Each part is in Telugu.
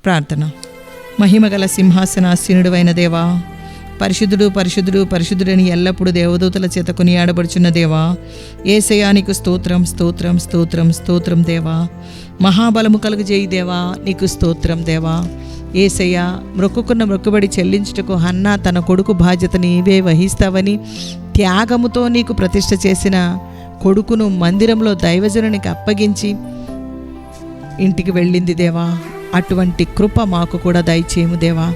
ప్రార్థన. మహిమగల సింహాసనాసీనుడైన దేవా, పరిశుద్ధుడు పరిశుద్ధుడు పరిశుద్ధుడని ఎల్లప్పుడూ దేవదూతల చేత కొనియాడబడుచున్న దేవా, యేసయ్యా నీకు స్తోత్రం స్తోత్రం స్తోత్రం స్తోత్రం దేవా. మహాబలము కలుగజేయి దేవా, నీకు స్తోత్రం దేవా. యేసయ్యా, మొక్కుకున్న మొక్కుబడి చెల్లించుటకు హన్నా తన కొడుకు బాధ్యత నీవే వహిస్తావని త్యాగముతో నీకు ప్రతిష్ఠ చేసిన కొడుకును మందిరంలో దైవజనునికి అప్పగించి ఇంటికి వెళ్ళింది దేవా. అటువంటి కృప మాకు కూడా దయచేయము దేవా.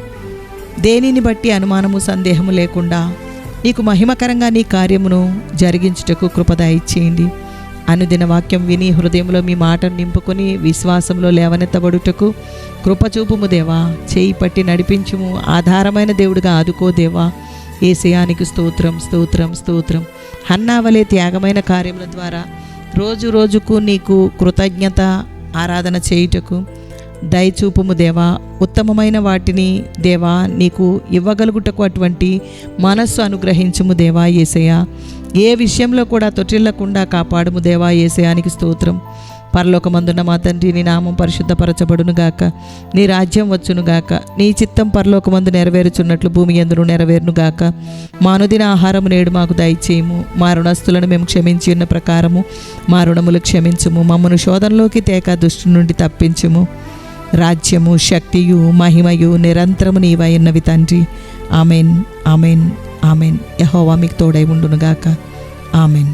దేనిని బట్టి అనుమానము సందేహము లేకుండా నీకు మహిమకరంగా నీ కార్యమును జరిగించుటకు కృప దయచేయండి. అనుదిన వాక్యం విని హృదయంలో మీ మాటను నింపుకొని విశ్వాసంలో లేవనెత్తబడుటకు కృపచూపుము దేవా. చేయి పట్టి నడిపించుము. ఆధారమైన దేవుడిగా ఆదుకో దేవా. యేసయ్యానికి స్తోత్రం స్తోత్రం స్తోత్రం. హన్నావలే త్యాగమైన కార్యముల ద్వారా రోజు రోజుకు నీకు కృతజ్ఞత ఆరాధన చేయుటకు దయచూపుము దేవా. ఉత్తమమైన వాటిని దేవా నీకు ఇవ్వగలుగుటకు అటువంటి మనస్సు అనుగ్రహించుము దేవా. యేసయ్యా, ఏ విషయంలో కూడా తొట్టిల్లకుండా కాపాడుము దేవా. యేసయ్యానికి స్తోత్రం. పరలోకమందున్న మా తండ్రి, నీ నామం పరిశుద్ధపరచబడునుగాక, నీ రాజ్యం వచ్చునుగాక, నీ చిత్తం పరలోకమందు నెరవేరుచున్నట్లు భూమి యందును నెరవేరునుగాక. మా అనుదిన ఆహారము నేడు మాకు దయచేయము. మా రుణస్తులను మేము క్షమించి ఉన్న ప్రకారము మా రుణములు క్షమించుము. మమ్మను శోధనలోకి తేక దుష్టు నుండి తప్పించుము. రాజ్యము శక్తియు మహిమయు నిరంతరము నీవై ఉన్నవి తండ్రి. Amen amen amen. యెహోవా మీకు తోడై ఉండునుగాక. ఆమెన్.